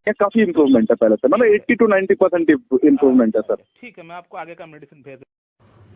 काफी इम्प्रूवमेंट है पहले से, मतलब 80 to 90% इम्प्रूवमेंट है सर। ठीक है, मैं आपको आगे का मेडिसिन भेज।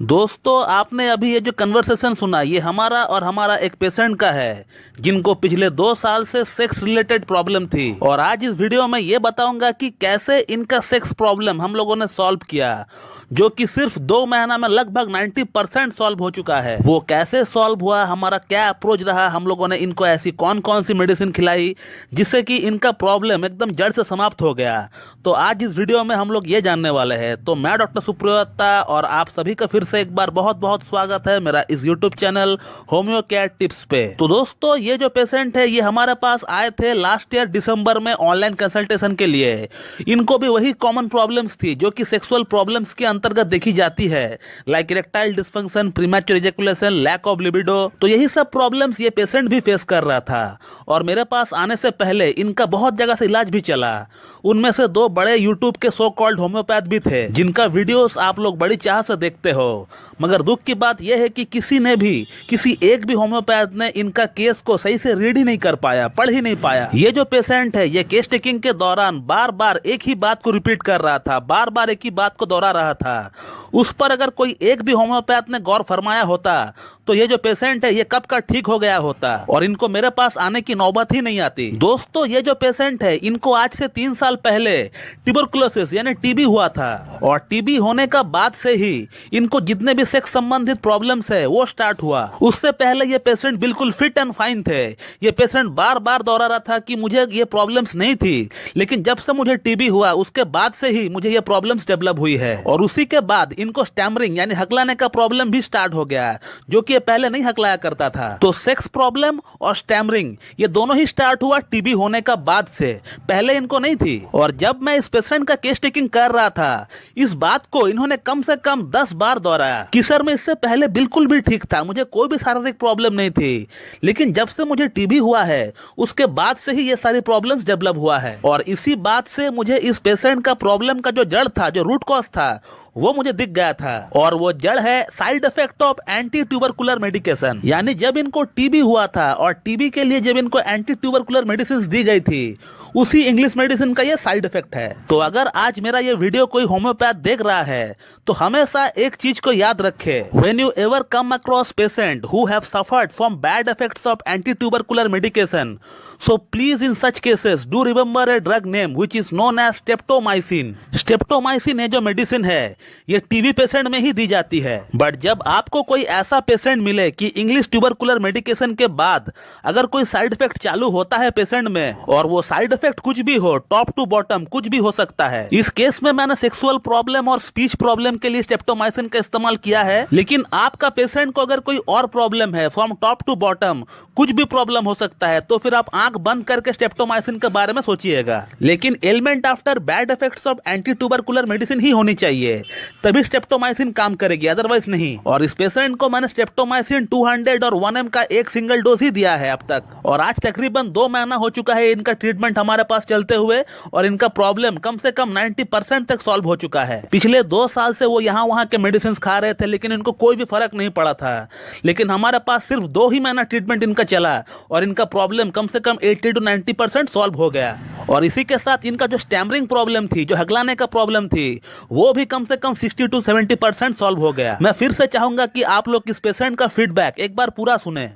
दोस्तों, आपने अभी ये जो कन्वर्सेशन सुना, ये हमारा और हमारा एक पेशेंट का है जिनको पिछले 2 साल से सेक्स रिलेटेड प्रॉब्लम थी। और आज इस वीडियो में ये बताऊंगा कि कैसे इनका सेक्स प्रॉब्लम हम लोगों ने सॉल्व किया, जो कि सिर्फ 2 महीना में लगभग 90% सॉल्व हो चुका है। वो कैसे सॉल्व हुआ, हमारा क्या अप्रोच रहा, हम लोगों ने इनको ऐसी कौन कौन सी मेडिसिन खिलाई जिससे कि इनका प्रॉब्लम एकदम जड़ से समाप्त हो गया, तो आज इस वीडियो में हम लोग ये जानने वाले हैं। तो मैं डॉक्टर सुप्रियोता और आप सभी का फिर से एक बार बहुत बहुत स्वागत है मेरा इस YouTube channel homeo care tips पे। तो दोस्तों, ये जो पेशेंट है ये हमारे पास आए थे लास्ट ईयर दिसंबर में ऑनलाइन कंसल्टेशन के लिए। इनको भी वही कॉमन प्रॉब्लम्स थी जो कि सेक्सुअल प्रॉब्लम्स के अंतर्गत देखी जाती है, like erectile dysfunction, premature ejaculation, lack of libido. तो यही सब प्रॉब्लम्स ये पेशेंट भी फेस कर रहा था। और मेरे पास आने से पहले इनका बहुत जगह से इलाज भी चला। उनमें से 2 बड़े यूट्यूब के सो कॉल्ड होम्योपैथ भी थे जिनका वीडियोस आप लोग बड़ी चाह से देखते हो। मगर दुख की बात यह है कि किसी एक भी होम्योपैथ ने इनका केस को सही से रीड ही नहीं कर पाया, पढ़ ही नहीं पाया। ये जो पेशेंट है ये केस टेकिंग के दौरान बार बार एक ही बात को रिपीट कर रहा था, बार बार एक ही बात को दोहरा रहा था। उस पर अगर कोई एक भी होम्योपैथ ने गौर फरमाया होता तो ये जो पेशेंट है ये कब का ठीक हो गया होता और इनको मेरे पास आने की नौबत ही नहीं आती। दोस्तों, ये जो पेशेंट है इनको आज से 3 साल पहले ट्यूबरकुलोसिस यानी टीबी हुआ था। और टीबी होने का बाद से ही इनको जितने भी सेक्स संबंधित प्रॉब्लम्स है वो स्टार्ट हुआ। उससे पहले ये पेशेंट बिल्कुल फिट एंड फाइन थे। ये पेशेंट बार बार दोहरा रहा था कि मुझे ये प्रॉब्लम्स नहीं थी, लेकिन जब से मुझे टीबी हुआ उसके बाद से ही मुझे ये प्रॉब्लम्स डेवलप हुई है। और उसी के बाद इनको स्टैमरिंग यानी हकलाने का प्रॉब्लम भी स्टार्ट हो गया, जो कि ये पहले नहीं हकलाया करता था। तो सेक्स प्रॉब्लम और स्टैमरिंग ये दोनों ही स्टार्ट हुआ टीबी होने का बाद से, पहले इनको नहीं थी। और जब मैं इस पेशेंट का केस टेकिंग कर रहा था, इस बात को इन्होंने कम से कम 10 बार दोहराया कि सर मैं इससे पहले बिल्कुल भी ठीक था, मुझे कोई भी शारीरिक प्रॉब्लम नहीं थी, लेकिन जब से मुझे टीबी हुआ है उसके बाद से ही ये सारी प्रॉब्लम्स डेवलप हुआ है। और इसी बात से मुझे इस पेशेंट का प्रॉब्लम का जो जड़ था, जो रूट कॉज था, वो मुझे दिख गया था। और वो जड़ है side effect of anti tubercular medication. यानी जब इनको टीबी हुआ था और टीबी के लिए जब इनको एंटी ट्यूबरकुलर मेडिसिन दी गई थी, उसी इंग्लिश मेडिसिन का ये साइड इफेक्ट है। तो अगर आज मेरा ये वीडियो कोई होम्योपैथ देख रहा है तो हमेशा एक चीज को याद रखे, when you ever come across patient who have suffered from bad effects of anti tubercular medication, so please in such cases do remember a drug name which is known as streptomycin. Streptomycin ये जो medicine है ये TB patient में ही दी जाती है। But जब आपको कोई ऐसा पेशेंट मिले कि इंग्लिश ट्यूबरकुलर मेडिकेशन के बाद अगर कोई साइड इफेक्ट चालू होता है पेशेंट में, और वो साइड इफेक्ट कुछ भी हो, टॉप टू बॉटम कुछ भी हो सकता है। इस केस में मैंने सेक्सुअल प्रॉब्लम और स्पीच प्रॉब्लम के लिए स्ट्रेप्टोमाइसिन का इस्तेमाल किया है, लेकिन आपका पेशेंट को अगर कोई और प्रॉब्लम है, फ्रॉम टॉप टू बॉटम कुछ भी प्रॉब्लम हो सकता है, तो फिर आप आंख बंद करके स्ट्रेप्टोमाइसिन के बारे में सोचिएगा। लेकिन element after bad effects of anti tubercular medicine ही होनी चाहिए, तभी स्ट्रेप्टोमाइसिन काम करेगी, अदरवाइज नहीं। और इस पेशेंट को मैंने स्ट्रेप्टोमाइसिन 200 और 1 mg का एक सिंगल डोज ही दिया है अब तक। और आज तकरीबन 2 महीना हो चुका है इनका ट्रीटमेंट हमारे पास चलते हुए, और इनका प्रॉब्लम कम से कम 90% तक सॉल्व हो चुका है। पिछले 2 साल से वो यहाँ वहाँ के मेडिसिन खा रहे थे, लेकिन इनको कोई भी फर्क नहीं पड़ा था। लेकिन हमारे पास सिर्फ 2 ही महीना ट्रीटमेंट इनका चला और इनका प्रॉब्लम कम से कम 80 to 90% सॉल्व हो गया। और इसी के साथ इनका जो स्टैमरिंग प्रॉब्लम थी, जो हकलाने का प्रॉब्लम थी, वो भी कम से कम 60 to 70% सॉल्व हो गया। मैं फिर से चाहूंगा कि आप लोग इस पेशेंट का फीडबैक एक बार पूरा सुने।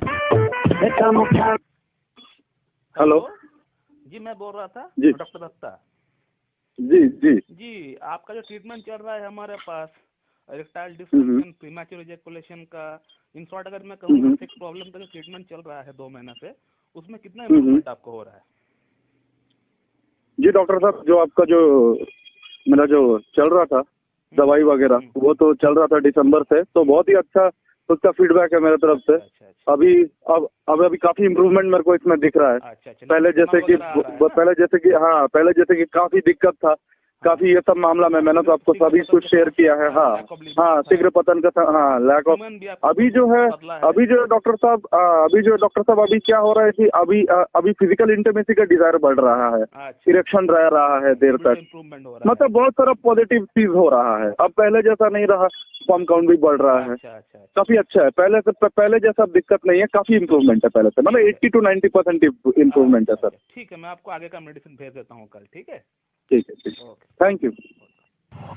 हेलो जी, मैं बोल रहा था जी। डॉक्टर दत्ता जी जी जी। आपका जो ट्रीटमेंट चल रहा है हमारे पास इरेक्टाइल डिस्फंक्शन, प्रीमैच्योर इजैकुलेशन का, इन शॉर्ट अगर मैं कहूँ सेक्स प्रॉब्लम का जो ट्रीटमेंट चल रहा है 2 महीना से, उसमें कितना इम्प्रूवमेंट आपको हो रहा है? जी डॉक्टर साहब, जो आपका जो मेरा जो चल रहा था दवाई वगैरह, वो तो चल रहा था दिसंबर से, तो बहुत ही अच्छा उसका फीडबैक है मेरे तरफ से। अच्छा। अभी काफी इम्प्रूवमेंट मेरे को इसमें दिख रहा है। अच्छा। पहले जैसे कि काफी दिक्कत था, काफी ये सब मामला में मैंने तो आपको सभी कुछ शेयर किया है। हाँ हाँ, शीघ्र पतन का हाँ, लैक ऑफ। अभी जो है डॉक्टर साहब अभी क्या हो रहा है कि अभी फिजिकल इंटीमेसी का डिजायर बढ़ रहा है, इरेक्शन रह रहा है देर तक, मतलब बहुत सारा पॉजिटिव चीज हो रहा है। अब पहले जैसा नहीं रहा, स्पर्म काउंट भी बढ़ रहा है, काफी अच्छा है। पहले जैसा दिक्कत नहीं है, काफी इम्प्रूवमेंट है पहले से, मतलब 80 to 90% इम्प्रूवमेंट है सर। ठीक है, मैं आपको आगे का मेडिसिन भेज देता हूँ कल। ठीक है, ठीक है, थैंक यू।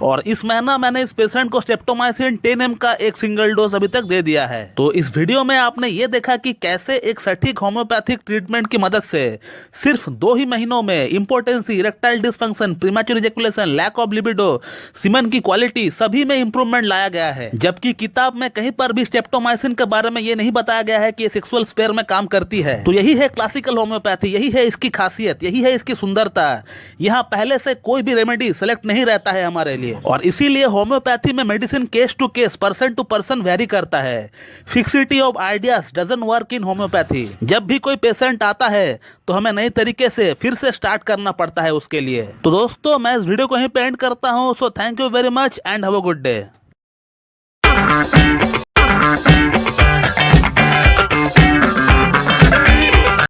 और इस महीना मैंने इस पेशेंट को स्ट्रेप्टोमाइसिन 10 mg का एक सिंगल डोज अभी तक दे दिया है। तो इस वीडियो में आपने ये देखा कि कैसे एक सटीक होम्योपैथिक ट्रीटमेंट की मदद से सिर्फ 2 ही महीनों में impotency, erectile dysfunction, premature ejaculation, lack of libido, semen की क्वालिटी सभी में इंप्रूवमेंट लाया गया है। जबकि किताब में कहीं पर भी स्ट्रेप्टोमाइसिन के बारे में ये नहीं बताया गया है कि ये सेक्सुअल स्पेयर में काम करती है। तो यही है क्लासिकल होम्योपैथी, यही है इसकी खासियत, यही है इसकी सुंदरता। यहाँ पहले से कोई भी रेमेडी सेलेक्ट नहीं रहता है हमारे लिए, और इसीलिए होम्योपैथी में medicine case to case, person to person vary करता है। Fixity of ideas doesn't work in homeopathy. जब भी कोई पेशेंट आता है तो हमें नई तरीके से फिर से स्टार्ट करना पड़ता है उसके लिए। तो दोस्तों, मैं इस वीडियो को यहीं पे एंड करता हूं। So thank you very much and have a good day.